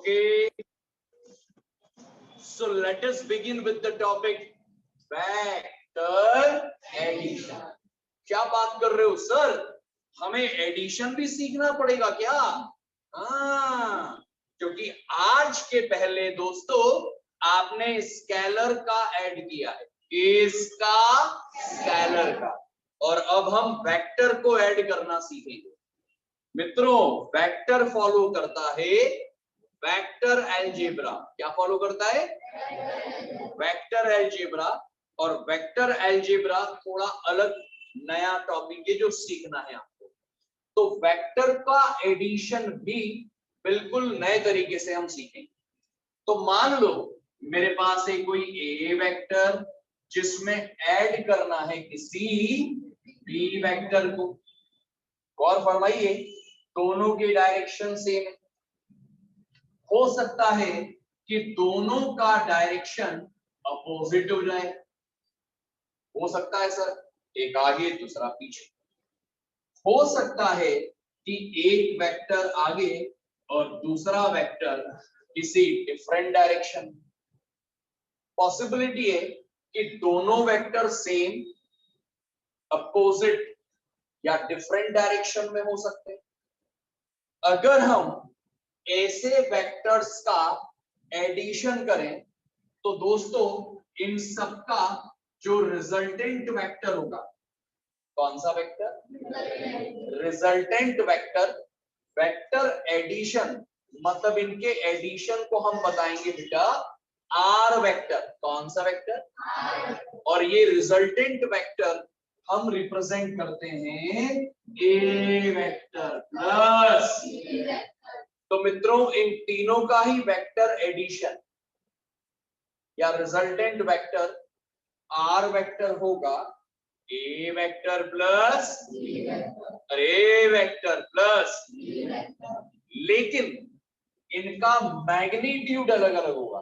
Okay, so let us begin with the topic vector addition. क्या बात कर रहे हो सर, हमें एडिशन भी सीखना पड़ेगा क्या? हाँ, क्योंकि आज के पहले दोस्तों आपने स्केलर का ऐड किया है, इसका स्केलर का, और अब हम वेक्टर को ऐड करना सीखेंगे। मित्रों, वेक्टर फॉलो करता है वेक्टर अलजेब्रा। क्या फॉलो करता है? Vector algebra. और वेक्टर अलजेब्रा थोड़ा अलग नया टॉपिक है जो सीखना है आपको। तो वेक्टर का एडिशन भी बिल्कुल नए तरीके से हम सीखेंगे। तो मान लो मेरे पास है कोई ए वेक्टर जिसमें ऐड करना है किसी बी वेक्टर को। गौर फरमाइए, दोनों की डायरेक्शन सेम है। हो सकता है कि दोनों का डायरेक्शन अपोजिट हो जाए। हो सकता है सर, एक आगे दूसरा पीछे। हो सकता है कि एक वेक्टर आगे और दूसरा वेक्टर किसी डिफरेंट डायरेक्शन। पॉसिबिलिटी है कि दोनों वेक्टर सेम, अपोजिट या डिफरेंट डायरेक्शन में हो सकते हैं। अगर हम ऐसे वेक्टर्स का एडिशन करें तो दोस्तों इन सबका जो रिजल्टेंट वेक्टर होगा, कौन सा vector? Resultant vector. Vector addition मतलब इनके एडिशन को हम बताएंगे बेटा आर वेक्टर। कौन सा वेक्टर? और ये रिजल्टेंट वेक्टर हम रिप्रेजेंट करते हैं ए वेक्टर प्लस। तो मित्रों इन तीनों का ही वेक्टर एडिशन या रिजल्टेंट वेक्टर आर वेक्टर होगा A vector plus A vector plus. लेकिन इनका मैग्नीट्यूड अलग अलग होगा।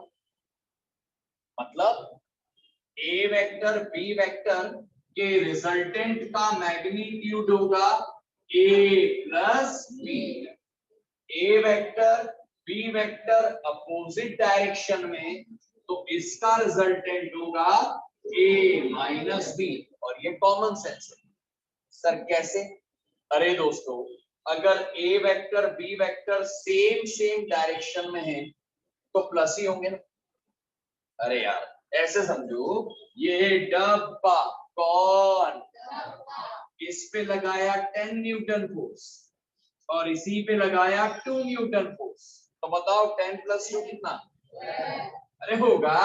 मतलब ए वेक्टर बी वेक्टर के रिजल्टेंट का मैग्नीट्यूड होगा A plus B. A vector B vector opposite direction में, तो इसका रिजल्टेंट होगा ए माइनस बी। और ये कॉमन सेंस है। सर कैसे? अरे दोस्तों, अगर A vector B vector same direction में है तो प्लस ही होंगे ना। अरे यार ऐसे समझो, ये डब्बा कौन, इस पे लगाया 10 न्यूटन फोर्स और इसी पे लगाया 2 न्यूटन फोर्स, तो बताओ 10 + 2 कितना? अरे होगा।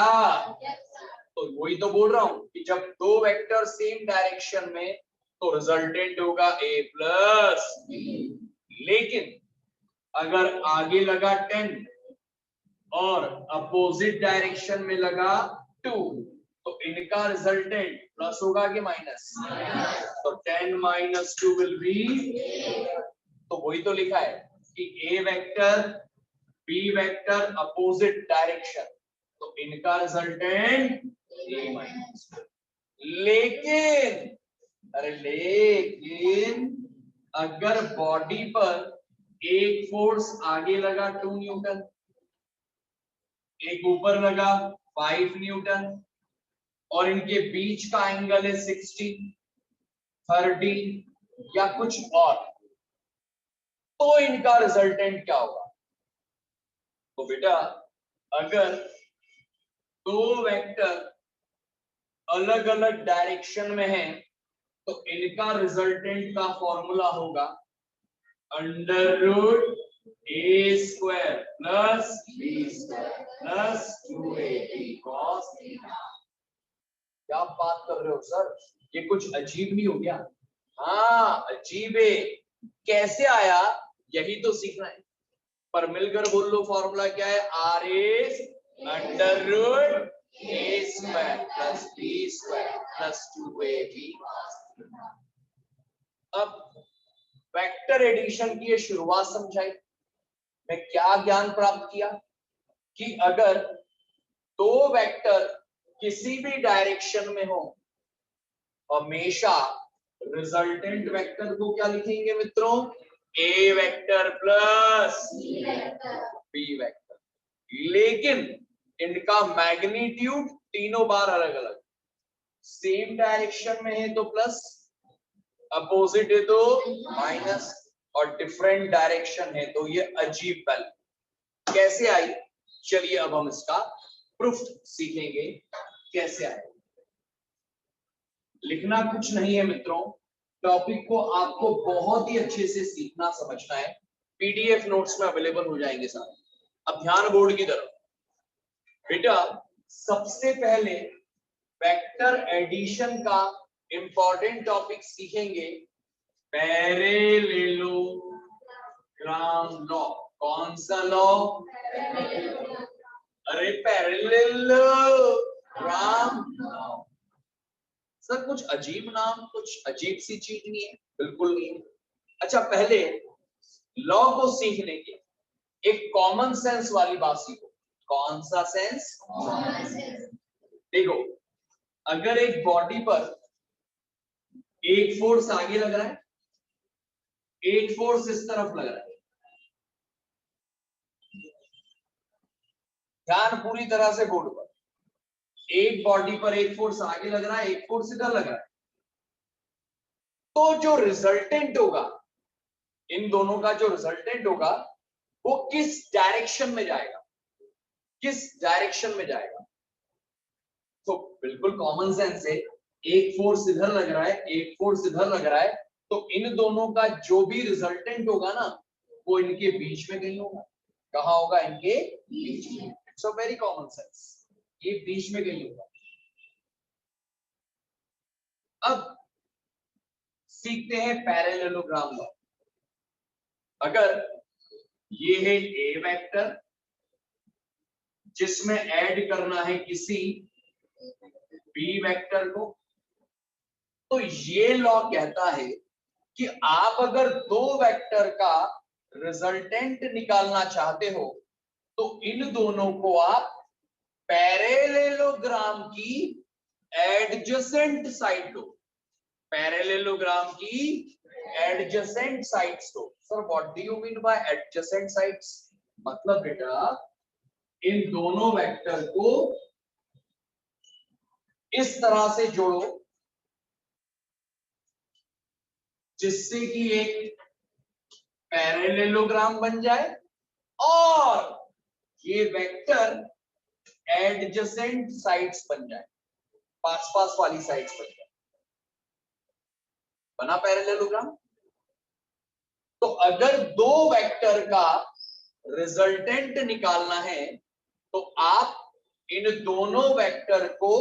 तो वही तो बोल रहा हूं कि जब दो वेक्टर सेम डायरेक्शन में तो रिजल्टेंट होगा ए प्लस बी। लेकिन अगर आगे लगा 10 और अपोजिट डायरेक्शन में लगा 2, तो इनका रिजल्टेंट प्लस होगा कि माइनस? तो 10 - 2 विल बी। तो वही तो लिखा है कि A vector B vector opposite direction, तो इनका रिजल्टेंट ए माइनस। लेकिन अगर बॉडी पर एक फोर्स आगे लगा 2 न्यूटन, एक ऊपर लगा 5 न्यूटन, और इनके बीच का एंगल है 60, 30 या कुछ और, तो इनका रिजल्टेंट क्या होगा? तो बेटा अगर दो वेक्टर अलग अलग डायरेक्शन में हैं तो इनका रिजल्टेंट का फॉर्मूला होगा √a² plus b² plus 2ab cos theta. क्या बात कर रहे हो सर, ये कुछ अजीब नहीं हो गया? हाँ अजीब है। कैसे आया यही तो सीखना है। पर मिलकर बोल लो फॉर्मूला क्या है? r is √a² plus b² plus 2ab। अब वेक्टर एडिशन की ये शुरुआत समझाई। मैं क्या ज्ञान प्राप्त किया कि अगर दो वेक्टर किसी भी डायरेक्शन में हो, हमेशा रिजल्टेंट वेक्टर को क्या लिखेंगे मित्रों? ए वेक्टर प्लस बी वेक्टर। लेकिन इनका मैग्नीट्यूड तीनों बार अलग अलग, सेम डायरेक्शन में है तो प्लस, अपोजिट है तो माइनस, और डिफरेंट डायरेक्शन है तो ये अजीब वैल्यू कैसे आई। चलिए अब हम इसका प्रूफ सीखेंगे कैसे आए। लिखना कुछ नहीं है मित्रों, टॉपिक को आपको बहुत ही अच्छे से सीखना समझना है। पीडीएफ नोट्स में अवेलेबल हो जाएंगे सारे। अब ध्यान बोर्ड की तरफ। बेटा सबसे पहले वेक्टर एडिशन का इंपॉर्टेंट टॉपिक सीखेंगे, पैरेललोग्राम लॉ। कौन सा लॉ? अरे पैरेललोग्राम लॉ। सर कुछ अजीब नाम, कुछ अजीब सी चीज नहीं है? बिल्कुल नहीं है। अच्छा पहले लॉ को सीखने के एक कॉमन सेंस वाली बात सीखो। कौन सा सेंस? देखो अगर एक बॉडी पर एक फोर्स आगे लग रहा है, एक फोर्स इस तरफ लग रहा है, ध्यान पूरी तरह से बोर्ड पर। एक बॉडी पर एक फोर्स आगे लग रहा है, एक फोर्स इधर लग रहा है, तो जो रिजल्टेंट होगा, इन दोनों का जो रिजल्टेंट होगा वो किस डायरेक्शन में जाएगा, किस डायरेक्शन में जाएगा? तो बिल्कुल कॉमन सेंस है, एक फोर्स इधर लग रहा है, एक फोर्स इधर लग रहा है, तो इन दोनों का जो भी रिजल्टेंट होगा ना वो इनके बीच में कहीं होगा। कहाँ होगा? इनके बीच में। It's a very common sense, ये बीच में कहीं होगा। अब सीखते हैं पैरेललोग्राम लॉ। अगर ये है ए वेक्टर जिसमें ऐड करना है किसी बी वेक्टर को, तो ये लॉ कहता है कि आप अगर दो वेक्टर का रिजल्टेंट निकालना चाहते हो तो इन दोनों को आप पैरेललोग्राम की एडजेसेंट साइड लो। पैरेललोग्राम की adjacent sides low. Sir what do you mean by adjacent sides? मतलब बेटा इन दोनों वेक्टर को इस तरह से जोड़ो जिससे कि एक पैरेललोग्राम बन जाए और ये वेक्टर एडजेसेंट साइड्स बन जाए, पास पास वाली साइड्स बन जाए। बना पैरेललोग्राम। तो अगर दो वेक्टर का रिजल्टेंट निकालना है तो आप इन दोनों वेक्टर को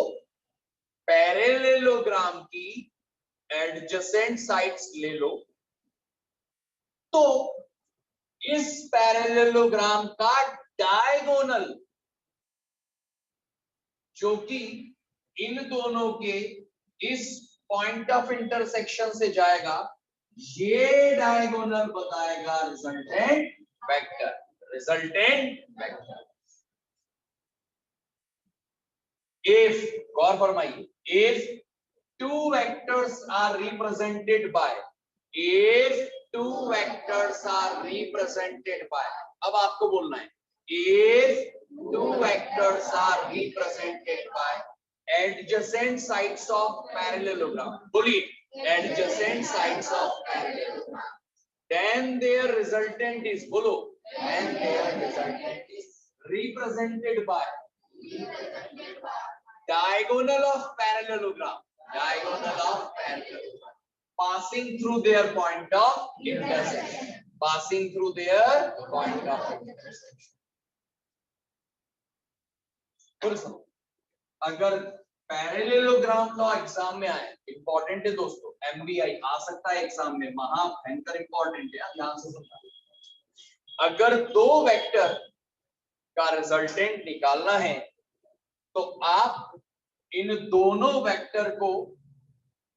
पैरेललोग्राम की एडजेसेंट साइड्स ले लो, तो इस पैरेललोग्राम का डायगोनल जो कि इन दोनों के इस पॉइंट ऑफ इंटरसेक्शन से जाएगा, ये डायगोनल बताएगा resultant vector. Resultant vector if, गौर फरमाइए, if two vectors are represented by, if two vectors are represented by, अब आपको बोलना है if two vectors are represented by adjacent sides of parallelogram, बोलिए, adjacent sides of parallelogram, then their resultant is, बोलो, then their resultant is represented by diagonal of parallelogram, diagonal of parallelogram passing through their point of intersection, passing through their point of intersection। अगर parallelogram law exam में आए, important है दोस्तों, MBI आ सकता है exam में, महा भयंकर इंपॉर्टेंट है, ध्यान से सुनना। अगर दो वेक्टर का रिजल्टेंट निकालना है तो आप इन दोनों वेक्टर को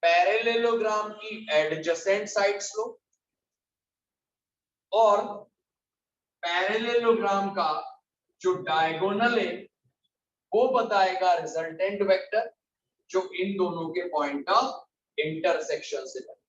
पैरेललोग्राम की एडजेसेंट साइड्स लो और पैरेललोग्राम का जो डायगोनल है वो बताएगा रिजल्टेंट वेक्टर जो इन दोनों के पॉइंट ऑफ इंटरसेक्शन से बने।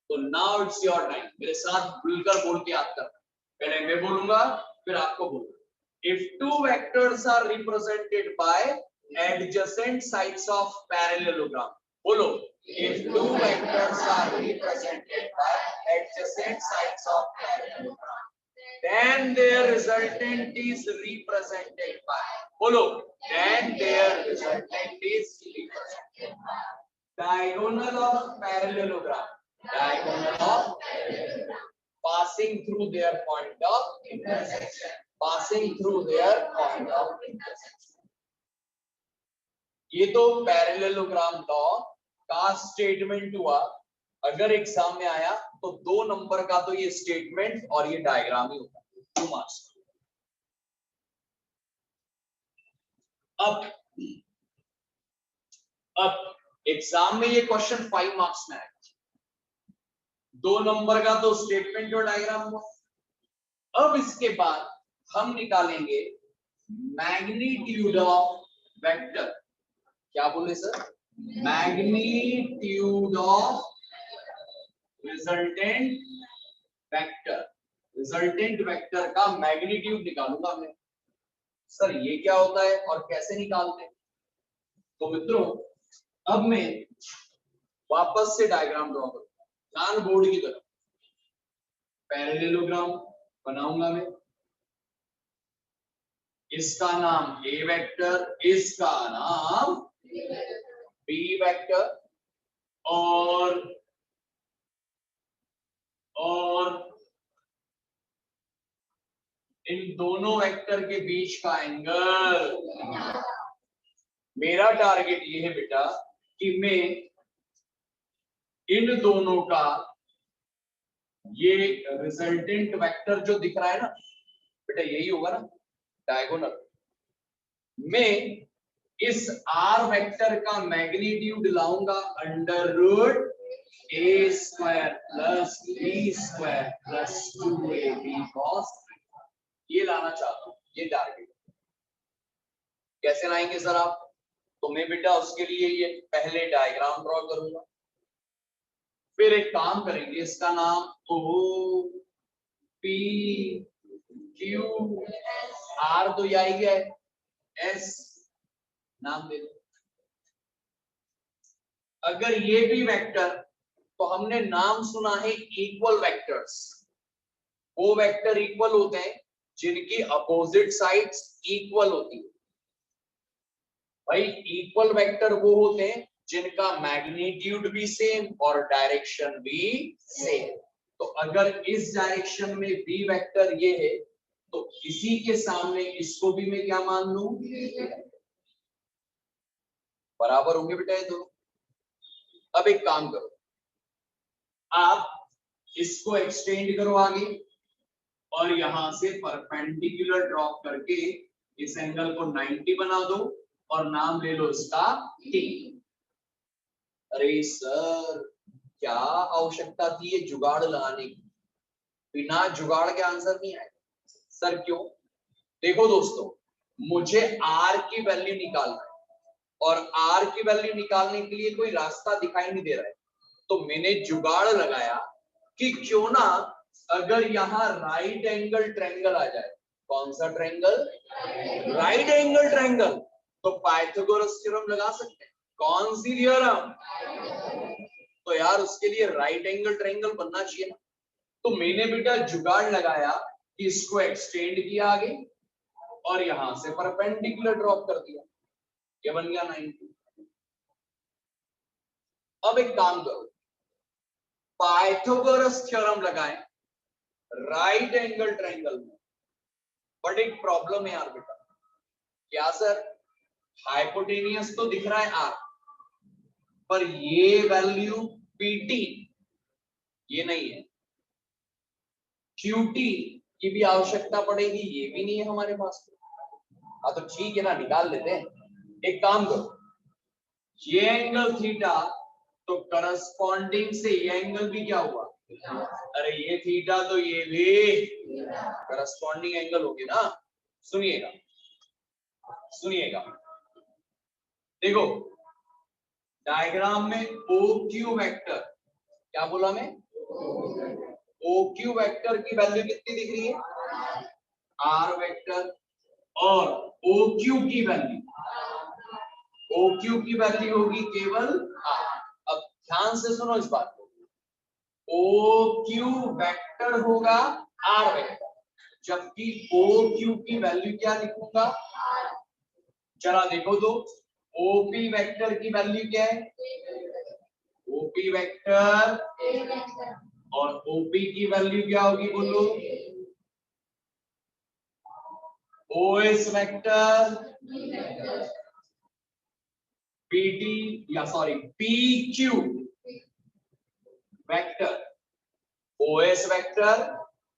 तो नाउ इट्स योर टाइम, मेरे साथ खुलकर बोल के याद करना। पहले मैं बोलूंगा फिर आपको बोलना। If two vectors are represented by adjacent sides of parallelogram, bolo, if two vectors are represented by adjacent sides of parallelogram, then their resultant is represented by, bolo, then their resultant is represented by diagonal of parallelogram, diagonal of passing through their point of intersection, passing through their point of intersection. ये तो parallelogram law का statement हुआ। अगर exam में आया तो 2 number का तो ये स्टेटमेंट और ये डायग्राम ही होता है, 2 मार्क्स। अब एग्जाम में ये क्वेश्चन 5 मार्क्स में आएगा। 2 नंबर का तो स्टेटमेंट और डायग्राम हुआ। अब इसके बाद हम निकालेंगे मैग्नीट्यूड ऑफ वेक्टर। क्या बोले sir? Magnitude of resultant vector. Resultant vector का मैग्नीट्यूड निकालूंगा मैं। सर ये क्या होता है और कैसे निकालते हैं? तो मित्रों अब मैं वापस से डायग्राम ड्रॉ करूंगा कान बोर्ड की तरफ। पैरेललोग्राम बनाऊंगा मैं, इसका नाम ए वेक्टर, इसका नाम बी वेक्टर, और इन दोनों वेक्टर के बीच का एंगल। मेरा टारगेट ये है बेटा कि मैं इन दोनों का ये रिजल्टेंट वेक्टर जो दिख रहा है ना बेटा, यही होगा ना डायगोनल। मैं इस आर वेक्टर का मैग्नीट्यूड लाऊंगा under root A square plus B square plus 2ab cos। ये लाना चाहता हूं, ये टारगेट। कैसे लाएंगे सर आप? तो मैं बेटा उसके लिए ये पहले डायग्राम ड्रॉ करूंगा, फिर एक काम करेंगे, इसका नाम ओ पी क्यू आर तो यही है, एस नाम दे दो। अगर ये भी वेक्टर, तो हमने नाम सुना है इक्वल वेक्टर्स। वो वेक्टर इक्वल होते हैं जिनकी अपोजिट साइड्स इक्वल होती है। भाई इक्वल वेक्टर वो होते हैं जिनका मैग्नीट्यूड भी सेम और डायरेक्शन भी सेम। तो अगर इस डायरेक्शन में बी वेक्टर ये है तो इसी के सामने इसको भी मैं क्या मान लूं? बराबर होंगे बेटा ये दोनों। अब एक काम करो, आप इसको एक्सटेंड करो आगे और यहां से परपेंडिकुलर ड्रॉप करके इस एंगल को 90 बना दो और नाम ले लो इसका टी। अरे सर क्या आवश्यकता थी ये जुगाड़ लगाने की? बिना जुगाड़ के आंसर नहीं आएगा। सर क्यों? देखो दोस्तों, मुझे आर की वैल्यू निकालना है और आर की वैल्यू निकालने के लिए कोई रास्ता दिखाई नहीं दे रहा है, तो मैंने जुगाड़ लगाया कि क्यों ना अगर यहाँ राइट एंगल ट्रायंगल आ जाए। कौन सा ट्रायंगल? Right angle triangle. तो पाइथागोरस थ्योरम लगा सकते हैं। कौन सी थ्योरम? तो यार उसके लिए राइट एंगल ट्रायंगल बनना चाहिए ना। तो मैंने बेटा जुगाड़ लगाया कि इसको एक्सटेंड किया आगे और यहां से परपेंडिकुलर ड्रॉप कर दिया, ये बन गया 90। अब एक काम करो, पाइथागोरस थ्योरम लगाएं राइट एंगल ट्रायंगल में। बट एक प्रॉब्लम है यार बेटा। क्या सर? हाइपोटेनियस तो दिख रहा है आर, पर ये वैल्यू पीटी ये नहीं है, क्यूटी की भी आवश्यकता पड़ेगी, ये भी नहीं है हमारे पास। हाँ तो ठीक है ना, निकाल लेते हैं। एक काम करो, ये एंगल थीटा तो करस्पॉन्डिंग से ये एंगल भी क्या हुआ? अरे ये थीटा तो ये भी करस्पॉन्डिंग एंगल होगी ना। सुनिएगा सुनिएगा, देखो डायग्राम में ओ क्यू वेक्टर, क्या बोला मैं? ओ क्यू वेक्टर की वैल्यू कितनी दिख रही है? आर वेक्टर और OQ की वैल्यू, OQ की वैल्यू होगी केवल R। अब ध्यान से सुनो इस बात को, OQ वेक्टर होगा R वेक्टर, जबकि OQ की वैल्यू क्या लिखूंगा? जरा देखो तो, OP वेक्टर की वैल्यू क्या है? OP वेक्टर, और OP की वैल्यू क्या होगी बोलो? OS वेक्टर, PT या sorry PQ vector, OS vector,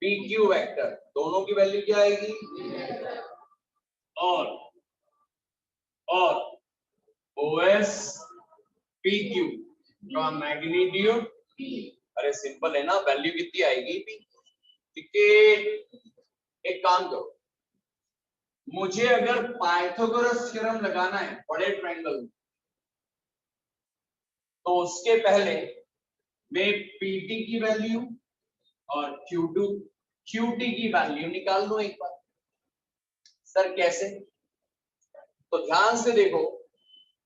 PQ vector, दोनों की वैल्यू क्या आएगी? और OS PQ का मैग्नीट्यूड, अरे सिंपल है ना, वैल्यू कितनी आएगी? P। ठीक है, एक काम करो, मुझे अगर पाइथागोरस थ्योरम लगाना है बड़े ट्रायंगल में, तो उसके पहले मैं PT की वैल्यू और QT की वैल्यू निकाल लूं एक बार। सर कैसे? तो ध्यान से देखो,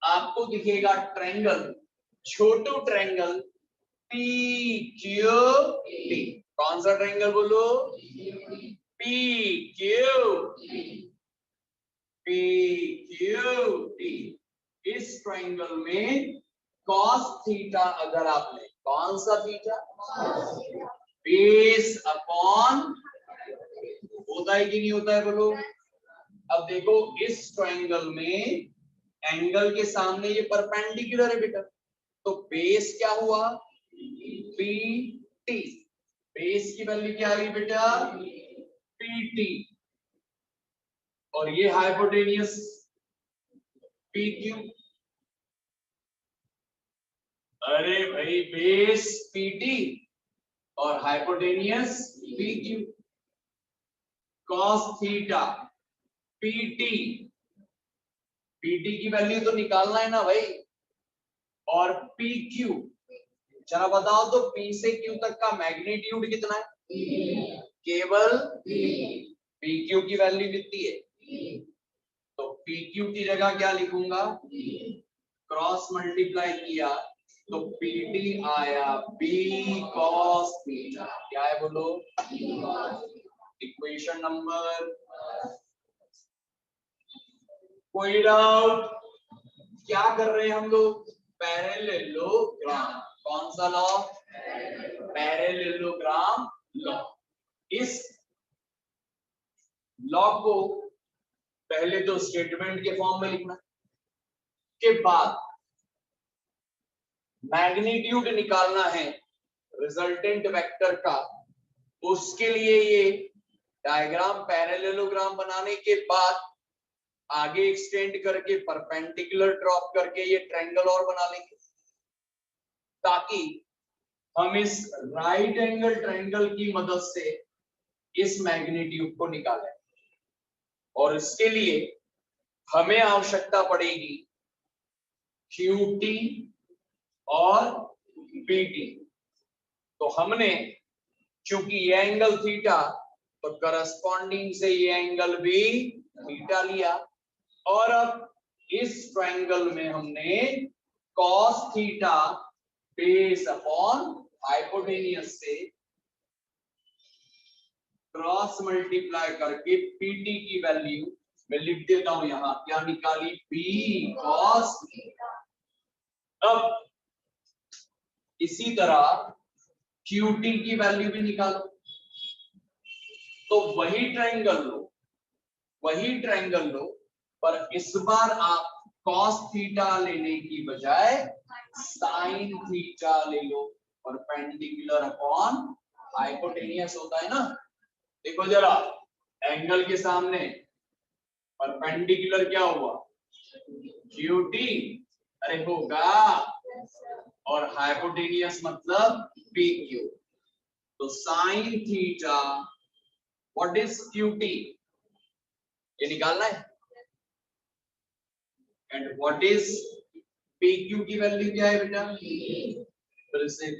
आपको दिखेगा ट्रायंगल, छोटू ट्रायंगल PQT। कौन सा ट्रायंगल बोलो? PQT। इस ट्रायंगल में cos थीटा अगर आपने, कौन सा थीटा? बेस अपॉन, होता है कि नहीं होता है बोलो? अब देखो, इस ट्रायंगल में एंगल के सामने ये परपेंडिकुलर है बेटा, तो बेस क्या हुआ? PT। बेस की वैल्यू क्या आ गई बेटा? PT। और ये हाइपोटेनियस PQ। अरे भाई, बेस PT और hypotenuse PQ। cos theta PT, PT की वैल्यू तो निकालना है ना भाई, और PQ, जरा बताओ तो P से Q तक का मैग्नीट्यूड कितना है? केवल PQ की वैल्यू कितनी है? तो PQ की जगह क्या लिखूंगा? क्रॉस मल्टीप्लाई किया तो PT आया B cos थीटा। क्या है बोलो? इक्वेशन नंबर, कोई डाउट? क्या कर रहे हैं हम लोग? पैरेललोग्राम। कौन सा लॉ? Parallelogram law. इस लॉ को पहले तो स्टेटमेंट के फॉर्म में लिखना, के बाद मैग्नीट्यूड निकालना है रिजल्टेंट वेक्टर का। उसके लिए ये डायग्राम पैरेललोग्राम बनाने के बाद आगे एक्सटेंड करके परपेंडिकुलर ड्रॉप करके ये ट्रायंगल और बना लेंगे, ताकि हम इस राइट एंगल ट्रायंगल की मदद से इस मैग्नीट्यूड को निकालें। और इसके लिए हमें आवश्यकता पड़ेगी QT और PT। तो हमने, चूंकि ये एंगल थीटा, तो करस्पॉन्डिंग से ये एंगल भी थीटा लिया। और अब इस ट्रायंगल में हमने cos theta base upon hypotenuse से क्रॉस मल्टीप्लाई करके PT की वैल्यू मैं लिख देता हूं यहां, क्या निकाली? B cos theta. अब इसी तरह QT की वैल्यू भी निकालो। तो वही ट्रायंगल लो, पर इस बार आप cos थीटा लेने की बजाय sin थीटा ले लो, परपेंडिकुलर अपॉन हाइपोटेनियस होता है ना। देखो जरा, एंगल के सामने परपेंडिकुलर क्या हुआ? QT, अरे होगा, और हाइपोटेनियस मतलब PQ। तो sin theta, what is QT, ये निकालना है। एंड व्हाट इज PQ की वैल्यू क्या है बेटा? फिर से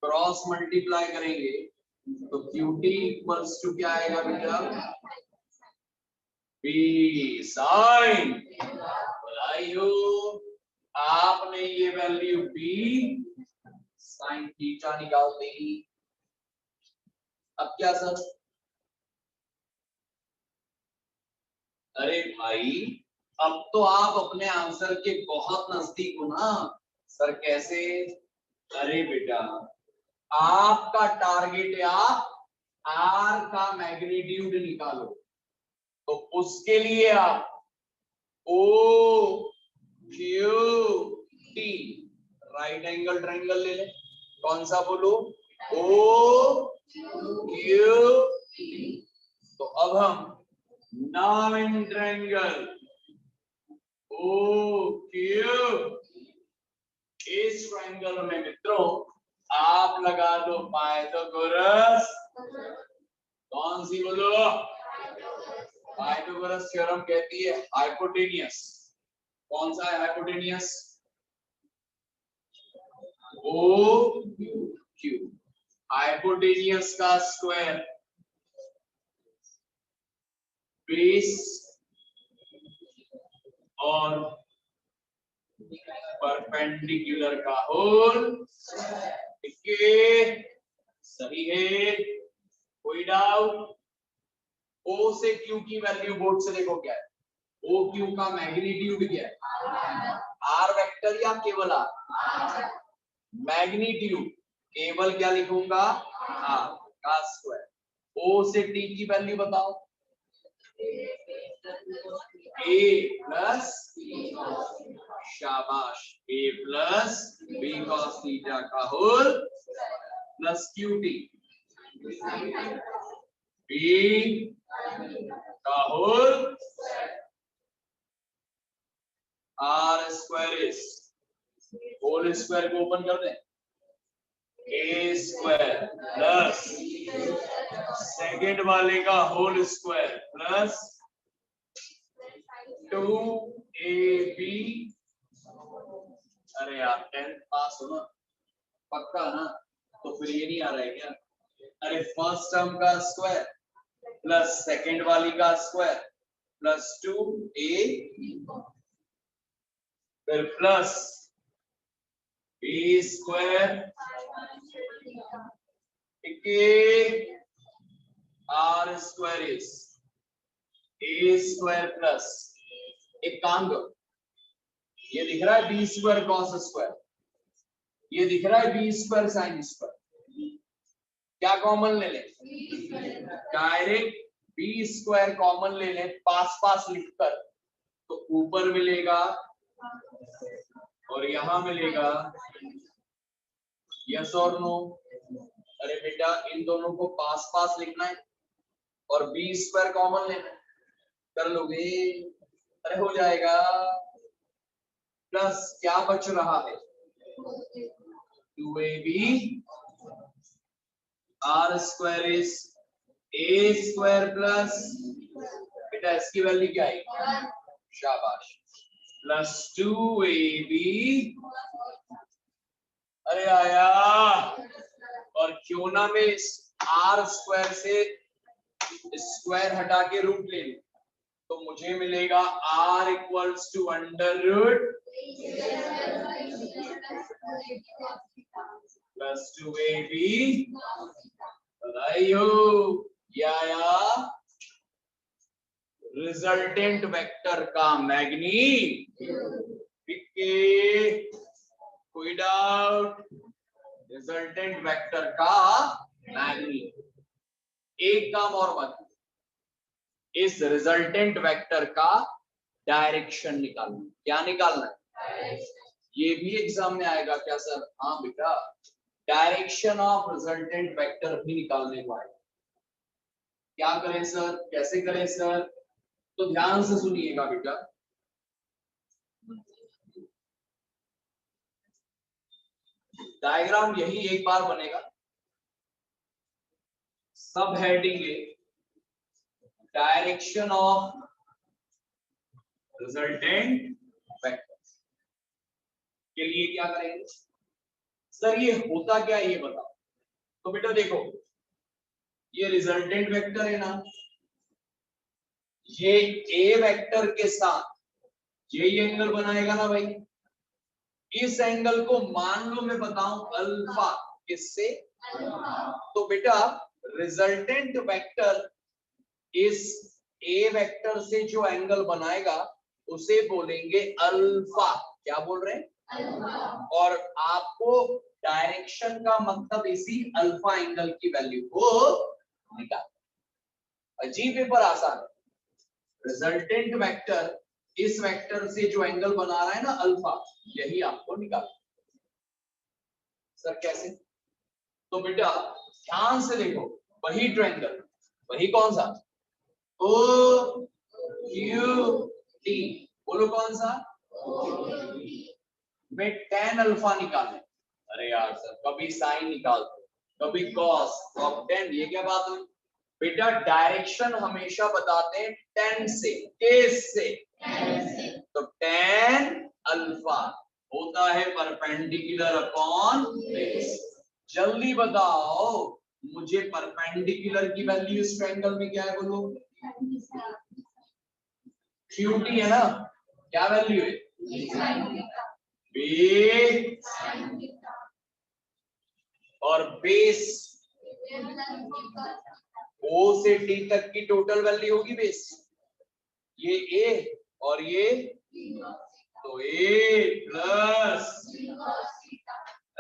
क्रॉस मल्टीप्लाई करेंगे तो QT इक्वल्स टू क्या आएगा बेटा? बी साइन, बधाई हो, आपने ये वैल्यू बी साइन थीटा निकाल दी। अब क्या सर? अरे भाई, अब तो आप अपने आंसर के बहुत नजदीक हो ना। सर कैसे? अरे बेटा, आपका टारगेट है आप आर का मैग्नीट्यूड निकालो, तो उसके लिए आप O Q T right angle triangle ले ले। कौन सा बोलो? O Q T. तो अब हम now in triangle O Q, इस ट्रायंगल में मित्रों आप लगा दो पाइथागोरस। कौन सी बोलो? पाइथागोरस थ्योरम कहती है हाइपोटेनियस। कौन सा है हाइपोटेनियस? O Q. हाइपोटेनियस का स्क्वायर बेस और परपेंडिकुलर का होल। सही है, कोई डाउट? ओ से क्यू की वैल्यू बोर्ड से देखो क्या है। ओ क्यू का मैग्नीट्यूड क्या है? आर वेक्टर या केवल आर? मैग्नीट्यूड केवल क्या लिखूंगा? आर का स्क्वायर। ओ से टी की वैल्यू बताओ। ए प्लस, शाबाश, A plus B cos theta का whole plus Q T B का whole R square is, whole square को ओपन कर दें, ए स्क्वायर प्लस सेकेंड वाले का होल स्क्वायर प्लस 2ab। अरे यार 10th पास हो ना पक्का ना, तो फिर ये नहीं आ रहा है क्या? अरे फर्स्ट टर्म का स्क्वायर प्लस सेकेंड वाली का स्क्वायर प्लस 2a, फिर plus b square R square is A square plus, एक काम करो, ये दिख रहा है बी स्क्वायर कॉस स्क्वायर, ये दिख रहा है बी स्क्वायर साइन स्क्वायर, क्या कॉमन ले ले? डायरेक्ट बी स्क्वायर कॉमन ले ले पास पास लिखकर, तो ऊपर मिलेगा और यहां मिलेगा। यस और नो? अरे बेटा इन दोनों को पास पास लिखना है और बी स्क्वायर कॉमन लेना है, कर लोगे? अरे हो जाएगा। प्लस क्या बच रहा है? 2ab R square is A square plus, बेटा इसकी वैल्यू क्या है? शाबाश, प्लस 2ab। अरे आया, और क्यों ना मैं इस आर स्क्वायर से स्क्वायर हटा के रूट ले लूं, तो मुझे मिलेगा R equals to under root plus 2ab। बधाई हो, ये आया रिजल्टेंट वेक्टर का मैग्नीट्यूड। कोई डाउट? रिजल्टेंट वेक्टर का मैग्नीट्यूड। एक काम और बाकी, इस रिजल्टेंट वेक्टर का डायरेक्शन निकालना। क्या निकालना है? ये भी एग्जाम में आएगा क्या सर? हाँ बेटा, डायरेक्शन ऑफ रिजल्टेंट वेक्टर भी निकालने को आएगा। क्या करें सर, कैसे करें सर? तो ध्यान से सुनिएगा बेटा। डायग्राम यही एक बार बनेगा, सब हेडिंग है डायरेक्शन ऑफ रिजल्टेंट वेक्टर। के लिए क्या करेंगे सर? ये होता क्या है ये बताओ। तो बेटा देखो, ये रिजल्टेंट वेक्टर है ना, ये ए वेक्टर के साथ ये एंगल बनाएगा ना भाई, इस एंगल को मान लो मैं बताऊं अल्फा, किससे? तो बेटा रिजल्टेंट वेक्टर इस ए वेक्टर से जो एंगल बनाएगा उसे बोलेंगे अल्फा। क्या बोल रहे हैं? अल्फा। और आपको डायरेक्शन का मतलब इसी अल्फा एंगल की वैल्यू को निकाल। अजीब है पर आसान है। रिजल्टेंट वेक्टर इस वेक्टर से जो एंगल बना रहा है ना अल्फा, यही आपको निकाल। सर कैसे? तो बेटा ध्यान से देखो, वही ट्रायंगल, वही कौन सा? ओ क्यू टी, बोलो कौन सा? में tan अल्फा निकाले। अरे यार सर कभी साइन निकालते, कभी कॉस, अब tan, ये क्या बात हुई? बेटा डायरेक्शन हमेशा बताते हैं tan से, केस से। तो tan अल्फा होता है परपेंडिकुलर अपॉन बेस। जल्दी बताओ मुझे परपेंडिकुलर की वैल्यू इस ट्रायंगल में क्या है बोलो? क्यूटी है ना, क्या वैल्यू है? बेस और बेस ओ से टी तक की टोटल वैल्यू होगी बेस, ये ए और ये, तो ए प्लस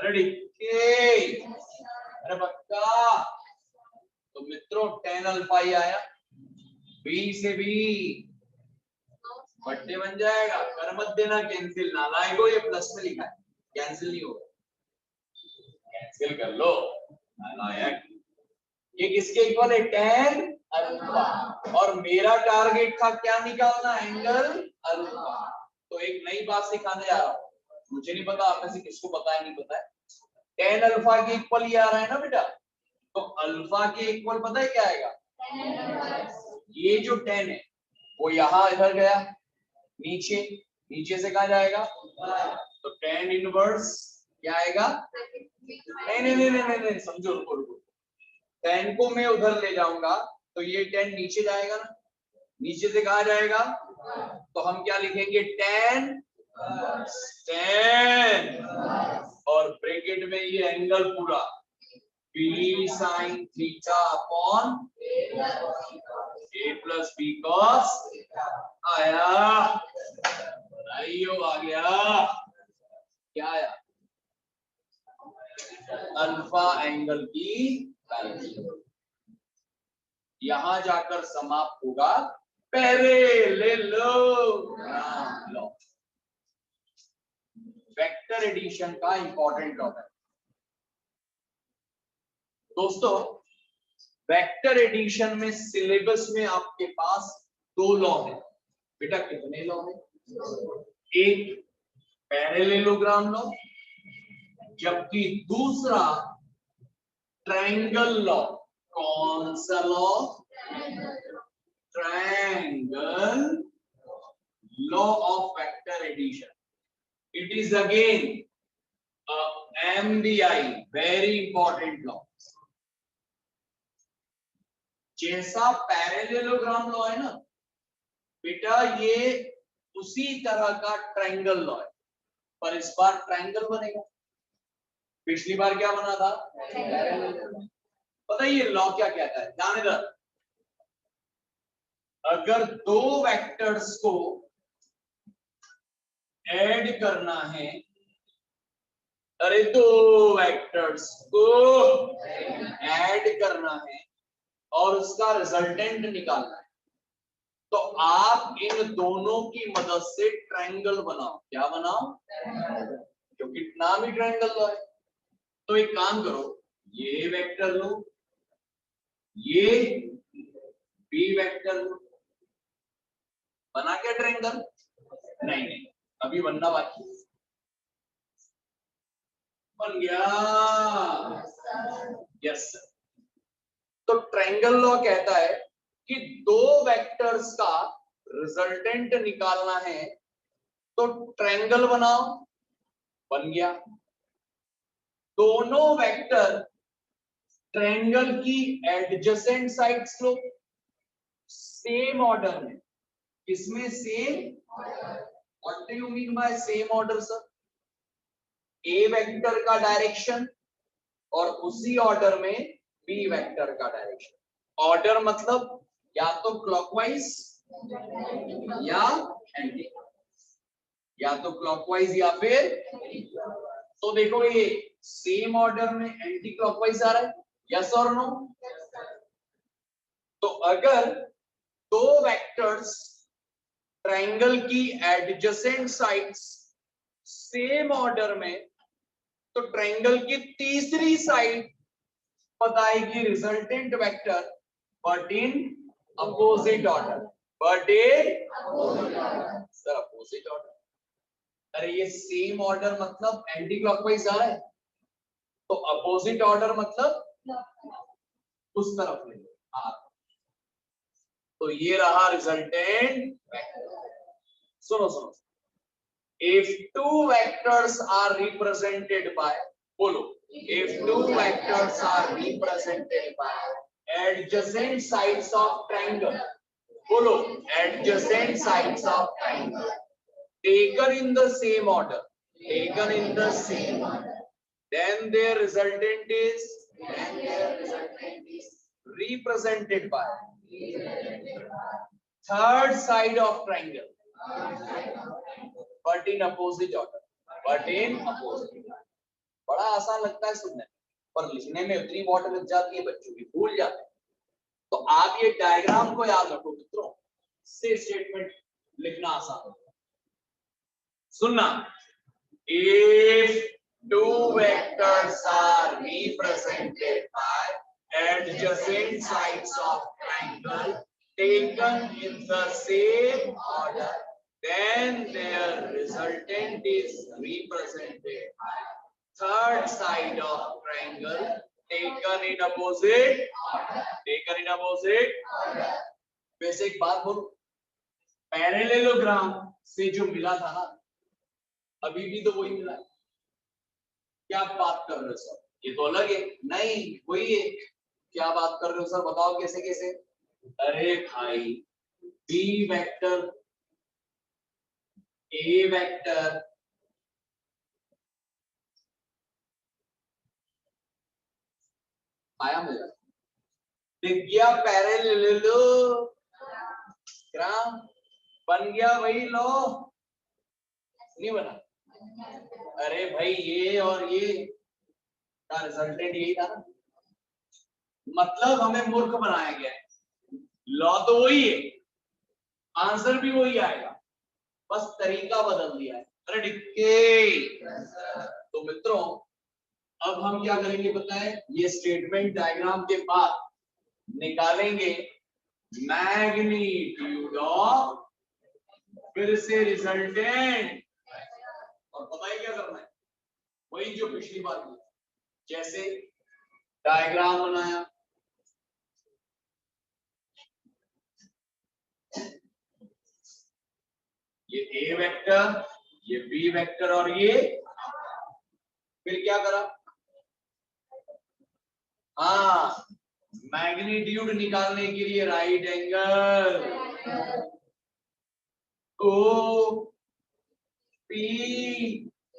रेडी के, अरे पक्का। तो मित्रों tan अल्फा ही आया, बी से बी बट्टे बन जाएगा, कर मत देना कैंसिल, नालायक हो, ये प्लस में लिखा है, कैंसिल नहीं होगा, कैंसिल कर लो नालायक। ये किसके इक्वल है? tan alpha. और मेरा टारगेट था क्या निकालना? Angle alpha. तो एक नई बात सिखाने जा रहा हूं, मुझे नहीं पता आप में से किसको पता है नहीं पता है। tan अल्फा के इक्वल ये आ रहा है ना बेटा, तो अल्फा के इक्वल पता है क्या आएगा? ये जो tan है वो यहां इधर गया नीचे, नीचे से कहा जाएगा? तो tan इनवर्स क्या आएगा? नहीं समझो, रुको रुको, tan को मैं उधर ले जाऊंगा तो ये tan नीचे जाएगा ना, नीचे से कहा जाएगा? तो हम क्या लिखेंगे? tan और ब्रैकेट में ये एंगल पूरा b sin theta upon a plus B cos. आया, आइयो आ गया, क्या आया? अल्फा एंगल की वैल्यू यहां जाकर समाप्त होगा पैरेललोग्राम लॉ। वेक्टर एडिशन का इंपॉर्टेंट लॉ है दोस्तों। वेक्टर एडिशन में सिलेबस में आपके पास दो लॉ है बेटा। कितने लॉ है? एक पैरेललोग्राम लॉ, जबकि दूसरा ट्रायंगल लॉ। कौन सा law? Triangle law of vector addition. It is again MBI, very important law. जैसा पैरेललोग्राम लॉ है ना बेटा, ये उसी तरह का ट्रायंगल लॉ है, पर इस बार ट्रायंगल बनेगा। पिछली बार क्या बना था? पता है ये लॉ क्या कहता है? ध्यान इधर, अगर दो वेक्टर्स को ऐड करना है, अरे दो वेक्टर्स को ऐड करना है और उसका रिजल्टेंट निकालना है, तो आप इन दोनों की मदद से ट्रायंगल बनाओ। क्या बनाओ? क्योंकि नाम ही ट्रायंगल लॉ है। तो एक काम करो, ये वेक्टर लो, ये बी वेक्टर लो, बना क्या ट्रायंगल? नहीं अभी बनना बाकी, बन गया। Yes sir. तो ट्रायंगल लॉ कहता है कि दो वेक्टर्स का रिजल्टेंट निकालना है तो ट्रायंगल बनाओ, बन गया। दोनों वेक्टर ट्रायंगल की एडजेसेंट साइड्स लो, सेम ऑर्डर में, किसमें same, what do you mean by same order sir? A vector का डायरेक्शन और उसी ऑर्डर में बी वेक्टर का डायरेक्शन। ऑर्डर मतलब या तो क्लॉकवाइज या एंटी, या तो क्लॉकवाइज या फिर, तो देखो ये सेम ऑर्डर में एंटी क्लॉकवाइज आ रहा है, यस और नो? तो अगर दो वेक्टर्स ट्रायंगल की एडजेसेंट साइड्स सेम ऑर्डर में, तो ट्रायंगल की तीसरी साइड बताएगी resultant vector, but in opposite order, but in sir opposite order. अरे ये सेम ऑर्डर मतलब एंटी क्लॉकवाइज आ रहा है, तो अपोजिट ऑर्डर मतलब उस तरफ ले लो। तो ये रहा रिजल्टेंट वेक्टर। सुनो सुनो, if two vectors are represented by, बोलो, if two vectors are represented by adjacent sides of triangle, बोलो, adjacent sides of triangle taken in the same order, taken in the same order, then their resultant is represented by third side of triangle, but in opposite order, but in opposite order। बड़ा आसान लगता है सुनने, पर लिखने में उतनी what लग जाती है, बच्चों की भूल जाते हैं। तो आप ये डायग्राम को याद रखो मित्रों, से स्टेटमेंट लिखना आसान होगा। सुनना, if two vectors are represented by adjacent sides of triangle taken in the same order, then their resultant is represented by third side of triangle taken in opposite order, taken in opposite order। वैसे एक बात बोलो, parallelogram से जो मिला था ना, अभी भी तो वही मिला है। क्या बात कर रहे हो सर, ये तो अलग है? नहीं, वही है। क्या बात कर रहे हो सर, बताओ कैसे कैसे? अरे भाई, बी वेक्टर, ए वेक्टर, आया मेरा, दिख गया पैरेललोग्राम, बन गया वही लो, नहीं बना? अरे भाई ये और ये का रिजल्टेंट यही था ना, मतलब हमें मूर्ख बनाया गया है। लॉ तो वही है, आंसर भी वही आएगा, बस तरीका बदल दिया है। अरे डिक्के। तो मित्रों, अब हम क्या करेंगे पता है? ये स्टेटमेंट डायग्राम के बाद निकालेंगे मैग्नीट्यूड ऑफ, फिर से रिजल्टेंट, और पता है क्या करना है? वही जो पिछली बार की, जैसे डायग्राम बनाया, ये ए वेक्टर, ये बी वेक्टर और ये, फिर क्या करा? हाँ, मैग्नीट्यूड निकालने के लिए right angle O P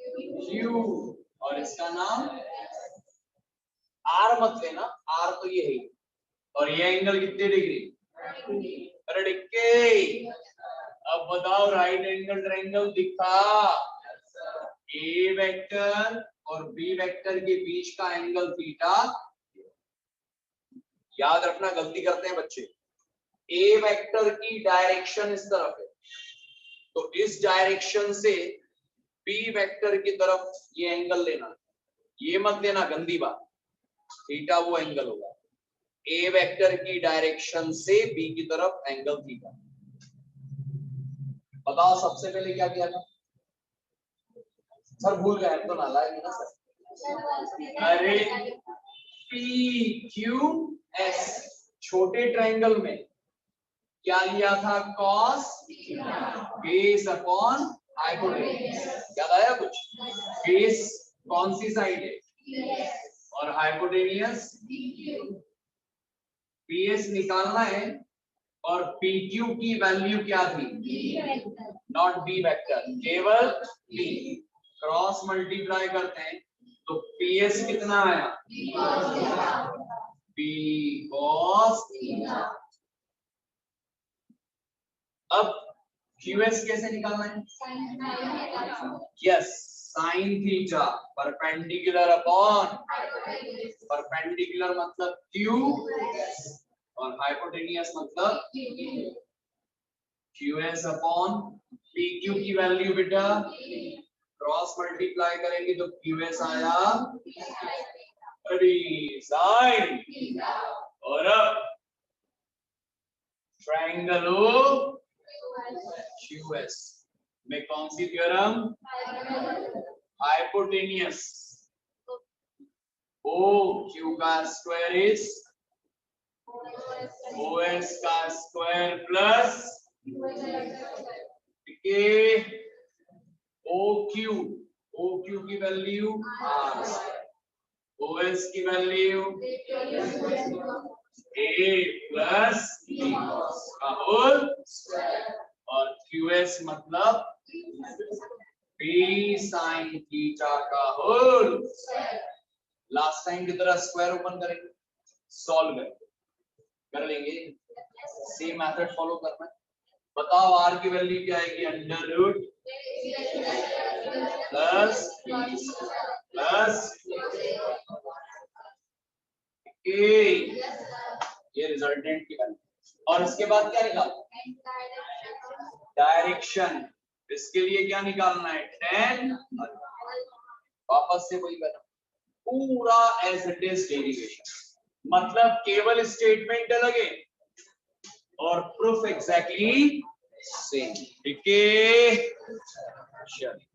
Q, और इसका नाम आर मत लेना, आर तो ये है, और ये एंगल कितने डिग्री? अरे डिग्री। अब बताओ, राइट एंगल ट्रायंगल दिखा, ए वेक्टर और बी वेक्टर के बीच का एंगल थीटा। याद रखना, गलती करते हैं बच्चे, ए वेक्टर की डायरेक्शन इस तरफ है, तो इस डायरेक्शन से बी वेक्टर की तरफ ये एंगल लेना, ये मत लेना, गंदी बात, थीटा वो एंगल होगा। ए वेक्टर की डायरेक्शन से बी की तरफ एंगल थीटा। बताओ सबसे पहले क्या किया था सर? भूल गए तो नालायक ना सर। अरे पी क्यू एस, छोटे ट्रायंगल में क्या लिया था? Cos base upon hypotenuse. याद आया कुछ? बेस कौन सी साइड है और हाइपोटेन्यूज पीएस निकालना है, और PQ की वैल्यू क्या थी? नॉट बी वेक्टर, केवल P। क्रॉस मल्टीप्लाई करते हैं तो PS कितना आया? P cos। अब QS कैसे निकालना है? Yes, sine theta perpendicular upon perpendicular मतलब Q और हाइपोटेनियस मतलब QS अपॉन PQ की वैल्यू बेटा क्रॉस मल्टीप्लाई करेंगे तो QS आया साइन। और अब ट्रायंगल QS में कौन सी थ्योरम? हाइपोटेनियस। OQ का स्क्वायर इज OS का स्क्वायर प्लस OQ की वैल्यू R, OS की वैल्यू A प्लस B का होल और QS मतलब P sin थीटा का होल। लास्ट टाइम की तरह स्क्वायर ओपन करेंगे, सॉल्व कर लेंगे। सेम मेथड फॉलो करना है। बताओ R की वैल्यू क्या आएगी? अंडर रूट प्लस ये रिजल्टेंट की वैल्यू। और इसके बाद क्या निकालना? डायरेक्शन। इसके लिए क्या निकालना है? tan। वापस से वही करना, पूरा एज इट इज डेरिवेशन, मतलब केवल स्टेटमेंट अलग है और प्रूफ एग्जैक्टली सेम। ठीक है, चलिए।